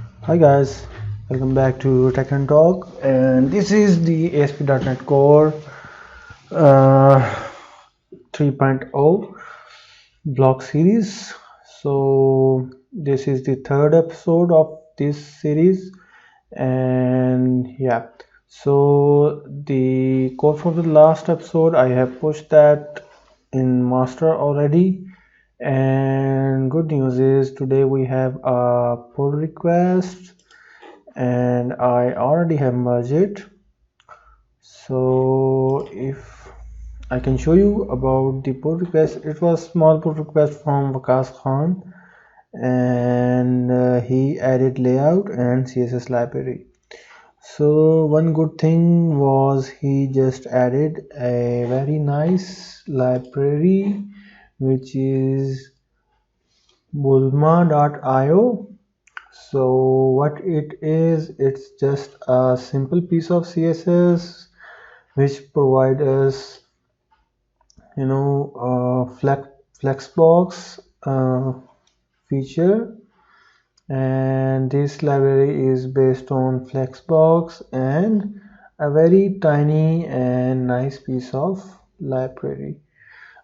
Hi guys, welcome back to Tech and Talk, and this is the ASP.NET Core uh, 3.0 blog series. So this is the third episode of this series, and yeah, so the code for the last episode I have pushed that in master already. And good news is today we have a pull request and I already have merged it. So if I can show you about the pull request, it was small pull request from Vikas Khan, and he added layout and CSS library. So one good thing was he just added a very nice library which is bulma.io. So what it is, it's just a simple piece of CSS which provide us, flexbox feature, and this library is based on flexbox and a very tiny and nice piece of library.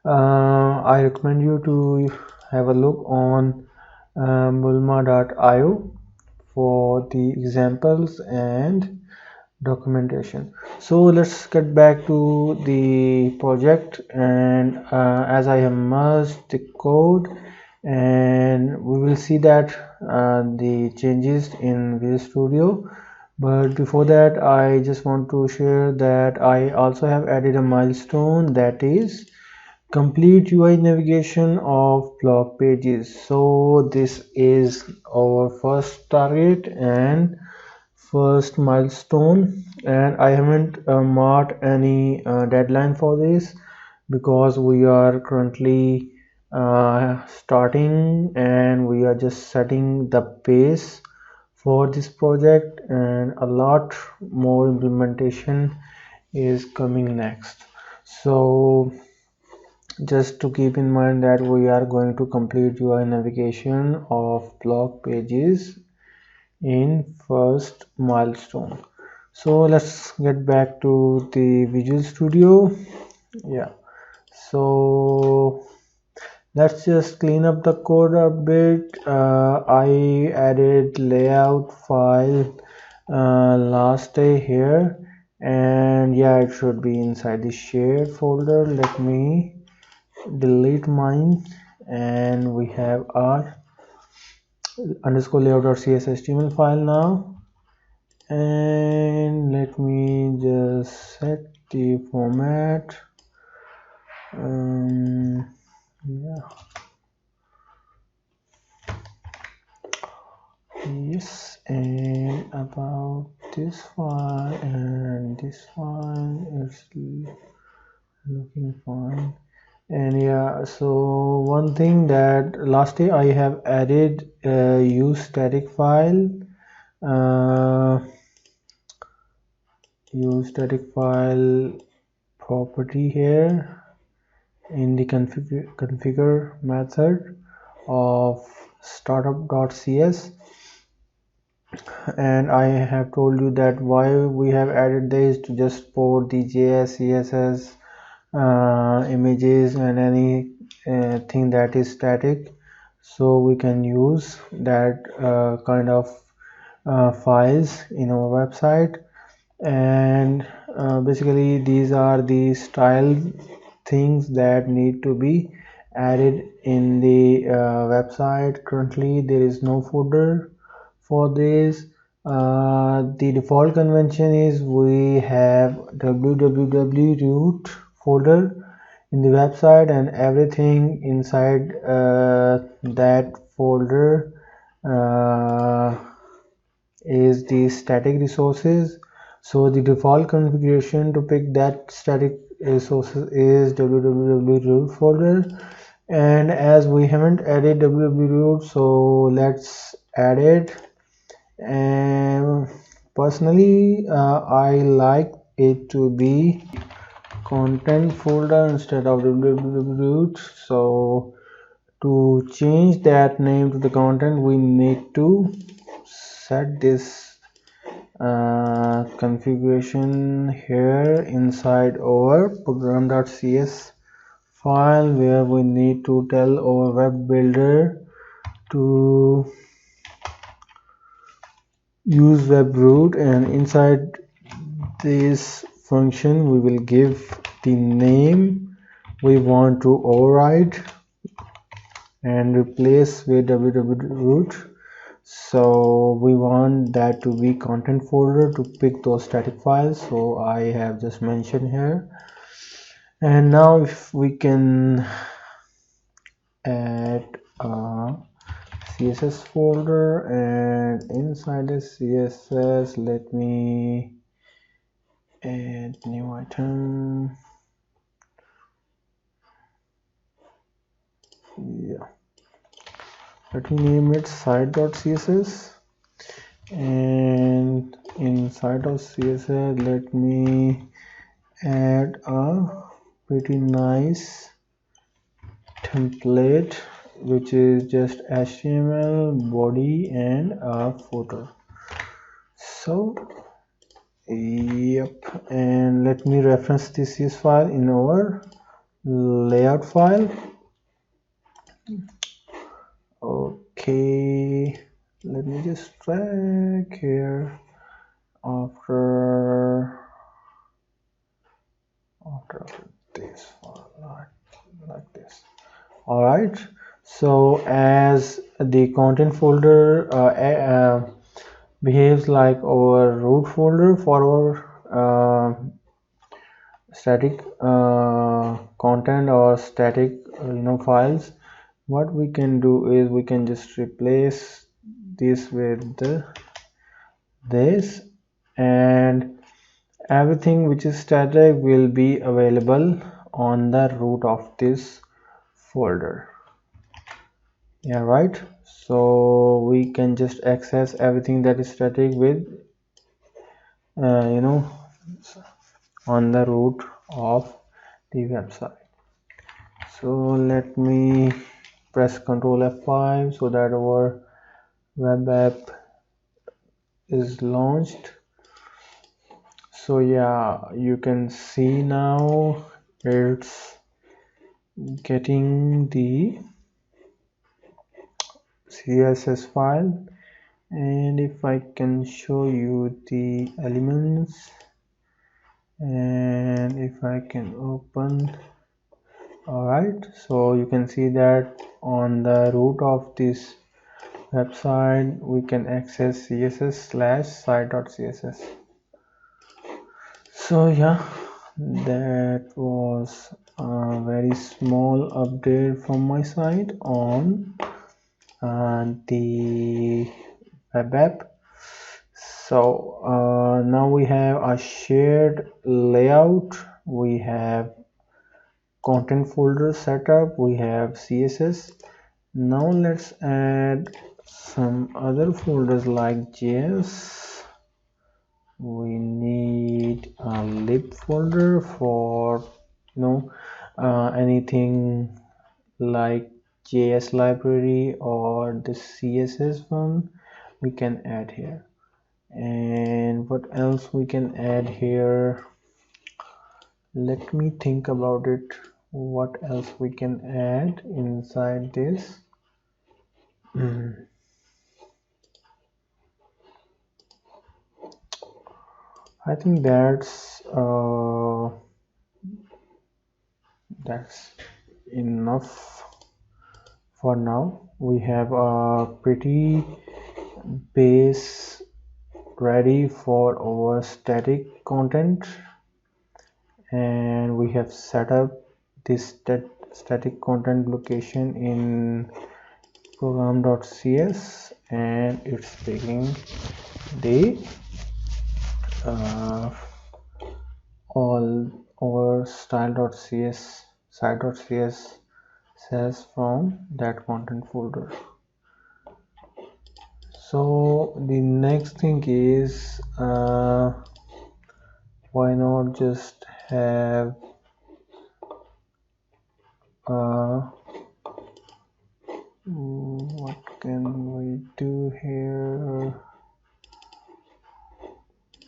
I recommend you to have a look on bulma.io for the examples and documentation. So let's get back to the project, and as I have merged the code, and we will see that the changes in Visual Studio. But before that, I just want to share that I also have added a milestone, that is complete UI navigation of blog pages. So this is our first target and first milestone, and I haven't marked any deadline for this because we are currently starting and we are just setting the pace for this project, and a lot more implementation is coming next. So just to keep in mind that we are going to complete UI navigation of blog pages in first milestone. So let's get back to the Visual Studio. Yeah, so let's just clean up the code a bit. I added layout file last day here, and yeah, it should be inside the shared folder. Let me delete mine, and we have our underscore layout.cs HTML file now. And let me just set the format. Yeah, yes, and about this file and this file, it's looking fine. And yeah, so one thing that last day I have added use static file, use static file property here in the configure method of startup.cs, and I have told you that why we have added this to just port the JS, CSS, images and any thing that is static, so we can use that kind of files in our website. And basically these are the style things that need to be added in the website. Currently there is no folder for this. The default convention is we have www root folder in the website, and everything inside that folder is the static resources. So the default configuration to pick that static resources is www root folder, and as we haven't added www root, so let's add it. And personally I like it to be content folder instead of www root. So to change that name to the content, we need to set this configuration here inside our program.cs file, where we need to tell our web builder to use web root, and inside this function we will give the name we want to override and replace with www.root. So we want that to be content folder to pick those static files, so I have just mentioned here. And now if we can add a CSS folder, and inside the CSS let me add new item. Yeah, let me name it site.css, and inside of CSS let me add a pretty nice template which is just HTML body and a footer. So yep, and let me reference this CSS file in our layout file. Okay, let me just drag here after this file, like this. All right, so as the content folder behaves like our root folder for our static content or static files, what we can do is we can just replace this with this, and everything which is static will be available on the root of this folder. Yeah, right, so we can just access everything that is static with on the root of the website. So let me press Ctrl F5 so that our web app is launched. So yeah, you can see now it's getting the CSS file, and if I can show you the elements, and if I can open, all right, so you can see that on the root of this website we can access css/site.css. So yeah, that was a very small update from my side on the web app. So now we have a shared layout, we have content folder setup, we have CSS. Now let's add some other folders like JS. We need a lib folder for anything like JS library or the CSS one we can add here. And what else we can add here, let me think about it. What else we can add inside this? I think that's enough for now. We have a pretty base ready for our static content, and we have set up this static content location in program.cs, and it's taking the all our style.cs site.cs says from that content folder. So the next thing is why not just have What can we do here?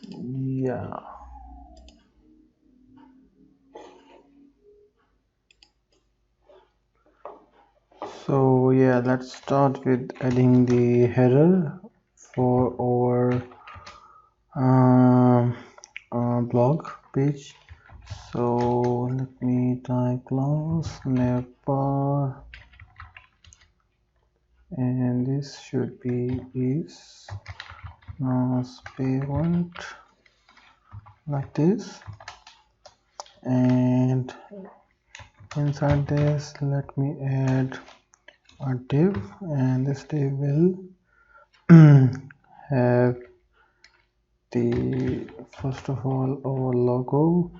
Yeah. So yeah, let's start with adding the header for our um, blog page. So let me type class navbar, and this should be is parent, like this, and inside this let me add a div, and this div will have the first of all our logo,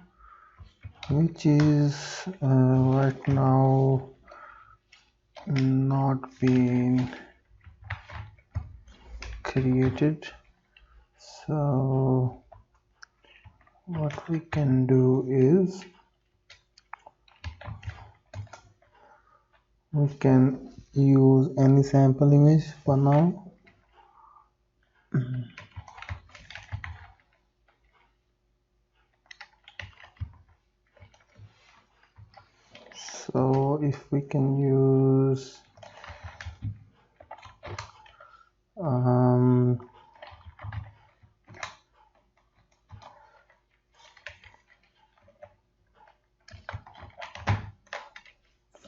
which is right now not being created. So what we can do is we can use any sample image for now. So if we can use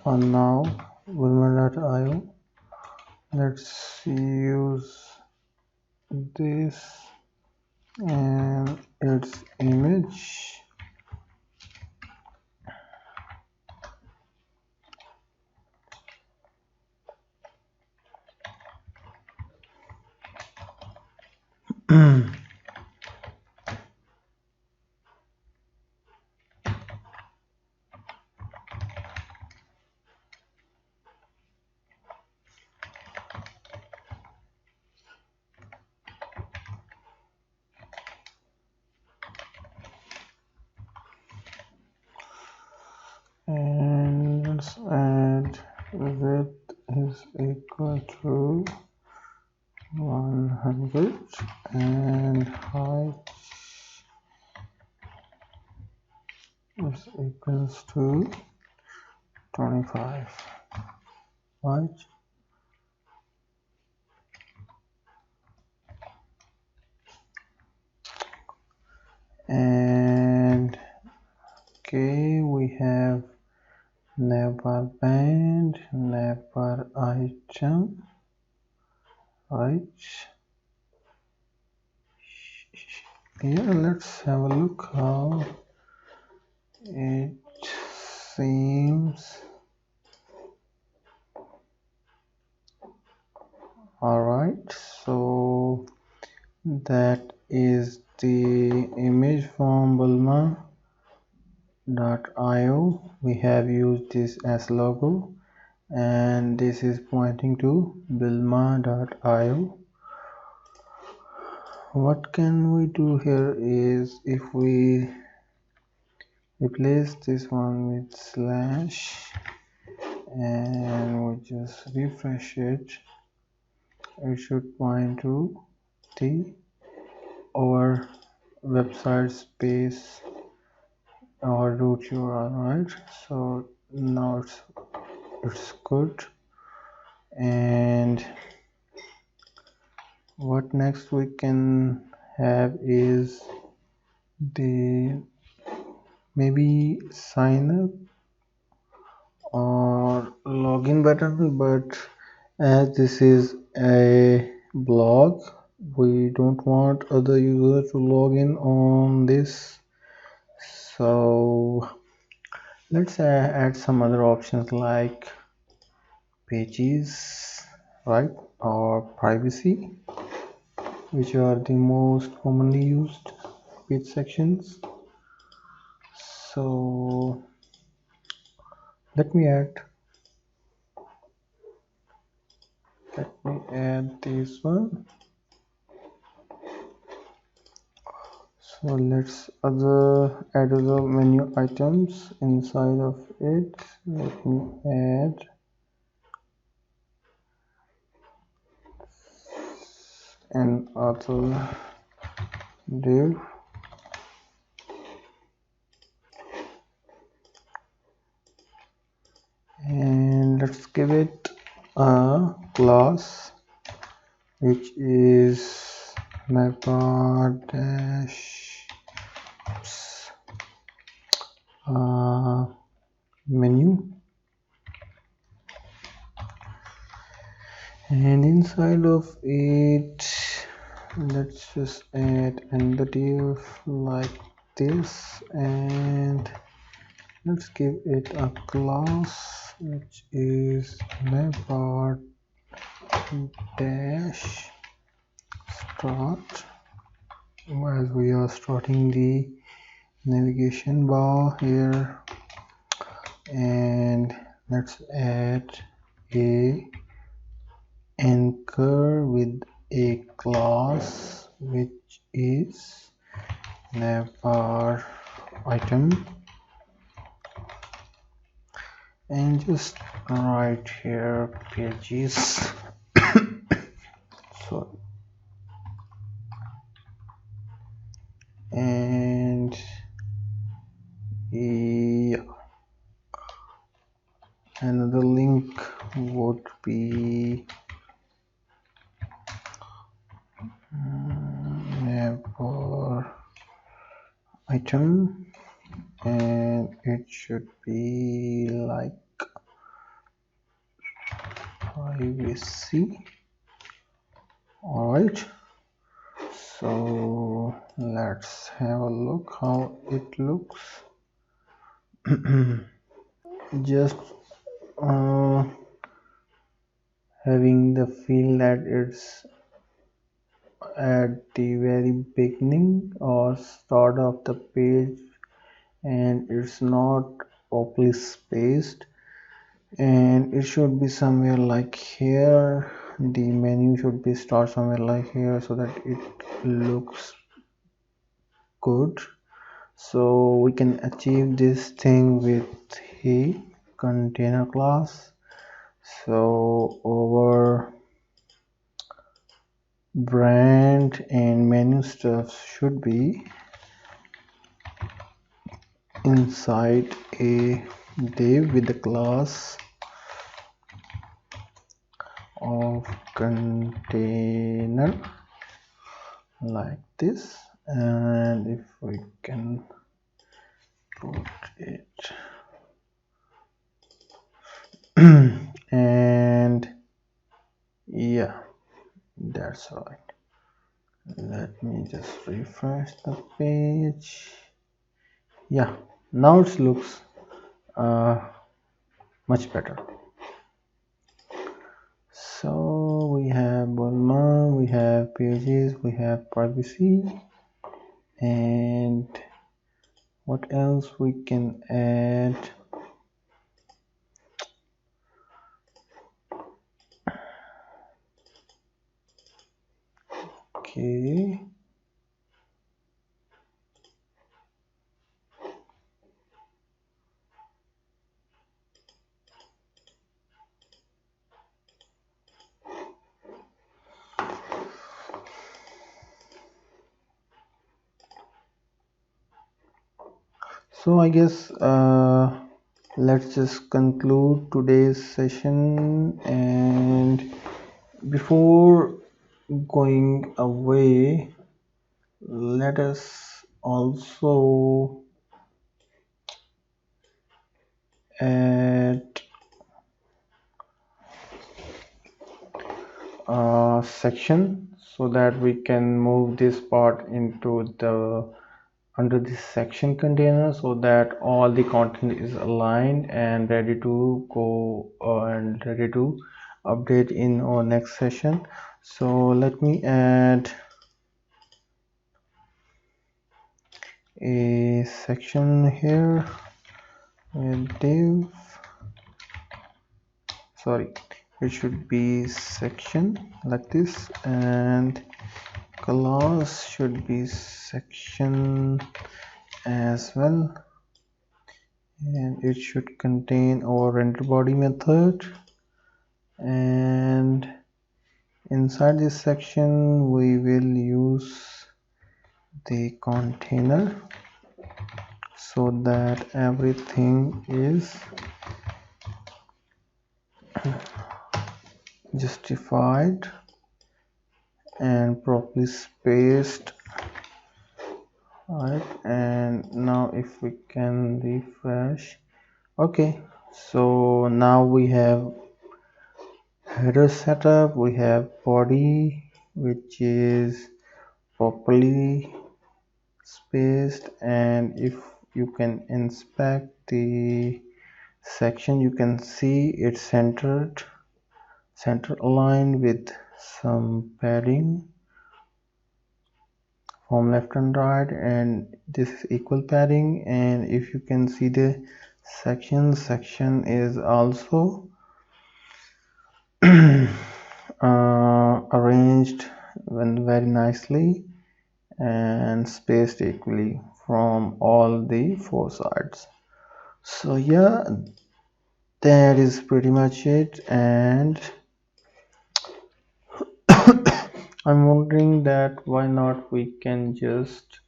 for now Bulma.io, let's use this and its image. And let's add width is equal to 100 and height is equals to 25, right? And okay, we have navbar band, navbar item, right? Yeah, let's have a look how it seems. Alright, so that is the image from Bulma.io. We have used this as logo, and this is pointing to Bulma.io. What can we do here is if we replace this one with slash and we just refresh it, it should point to the our website space or root URL, right? So now it's good. And what next we can have is the maybe sign up or login button, but as this is a blog, we don't want other users to log in on this, so let's add some other options like pages, right, or privacy, which are the most commonly used page sections. So let me add this one. So let's add other menu items inside of it. Let me add and author div, and let's give it a class which is mapper dash menu, and inside of it let's just add another div like this, and let's give it a class which is mapper dash start, as we are starting the navigation bar here, and let's add a anchor with a class which is navbar item, and just write here pages so, and yeah, another link would be navbar item, and it should be like privacy. All right, so let's have a look how it looks. Just having the feel that it's at the very beginning or start of the page, and it's not properly spaced, and it should be somewhere like here. The menu should be start somewhere like here so that it looks good. So we can achieve this thing with a container class. So our brand and menu stuff should be inside a div with the class of container like this, and if we can put it and yeah, that's right. Let me just refresh the page. Yeah, now it looks much better. So we have Bulma, we have pages, we have privacy, and what else we can add? Okay, so I guess let's just conclude today's session, and before going away, let us also add a section so that we can move this part into the under this section container, so that all the content is aligned and ready to go and ready to update in our next session. So let me add a section here with div, sorry, it should be section like this, and class should be section as well, and it should contain our render body method, and Inside this section we will use the container so that everything is justified and properly spaced. Right, and now if we can refresh. Okay, so now we have header setup, we have body which is properly spaced, and if you can inspect the section you can see it's center aligned with some padding from left and right, and this is equal padding. And if you can see the section is also arranged very nicely and spaced equally from all the four sides. So yeah, that is pretty much it. And I'm wondering that why not we can just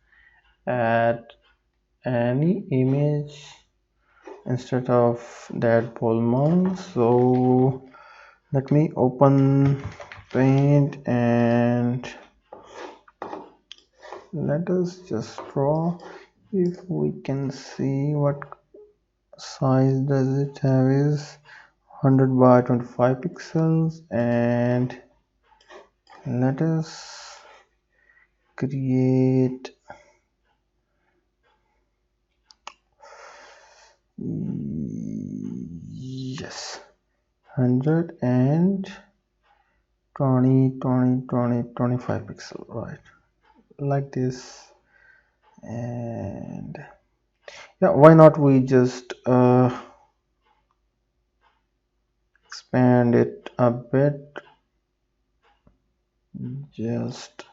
add any image instead of that polymer. So let me open Paint and let us just draw. If we can see what size does it have is 100 by 25 pixels, and let us create yes 100 and 25 pixel, right, like this. And yeah, why not we just expand it a bit, just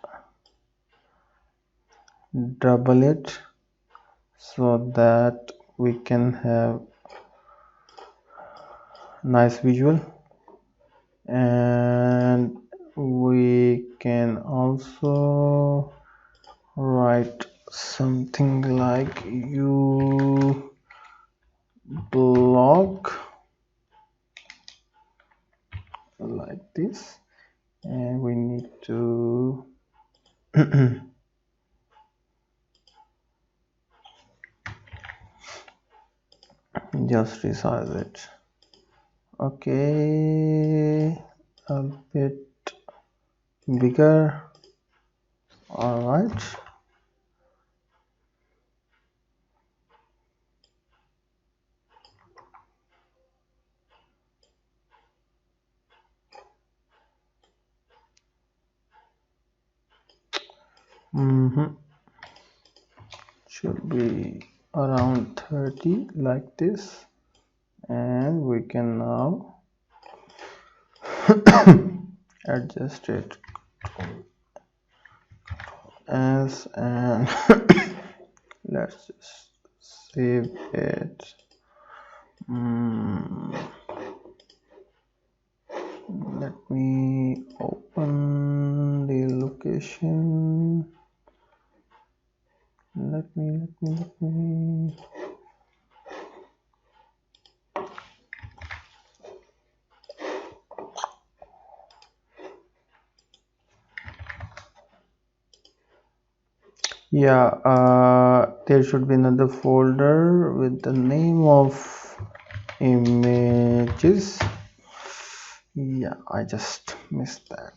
double it so that we can have nice visual. And we can also write something like u blog like this, and we need to just resize it. Okay, a bit bigger. All right. Should be around 30 like this, and we can now adjust it as, and let's just save it. Let me open the location. Let me yeah, there should be another folder with the name of images. Yeah, I just missed that.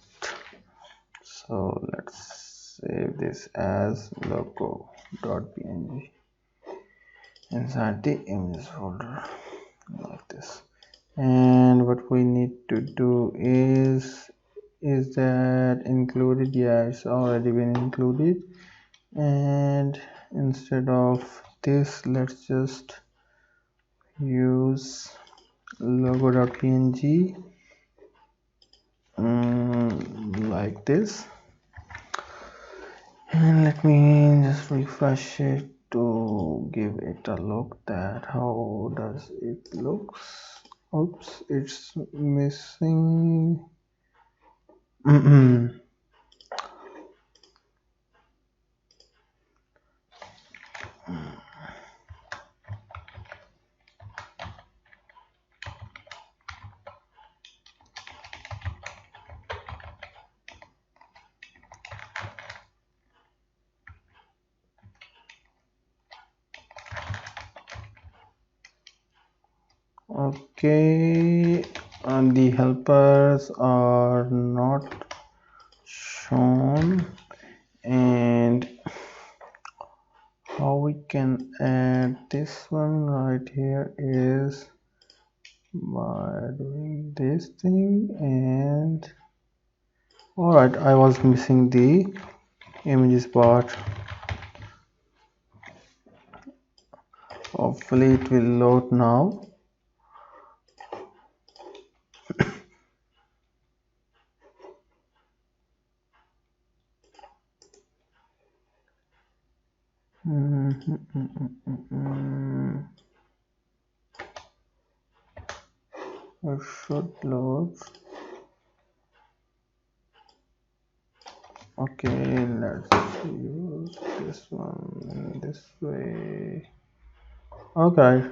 So let's save this as logo.png inside the images folder like this. And what we need to do is that included? Yeah, it's already been included. And instead of this, let's just use logo.png like this. And let me just refresh it to give it a look that how does it looks. Oops, it's missing. Okay, and the helpers are not shown, and how we can add this one right here is by doing this thing. And all right, I was missing the images part. Hopefully it will load now. It should load. Okay, let's use this one this way. Okay,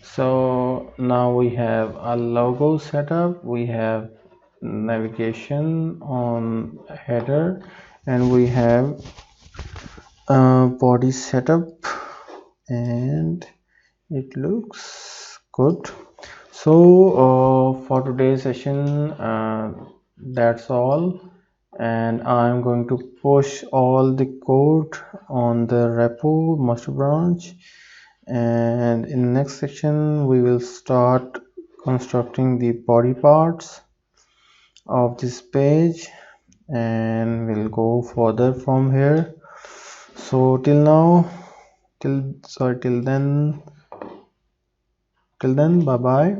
so now we have a logo setup, we have navigation on header, and we have body setup, and it looks good. So for today's session, that's all, and I'm going to push all the code on the repo master branch, and in the next section we will start constructing the body parts of this page, and we'll go further from here. So till now, till then, bye bye.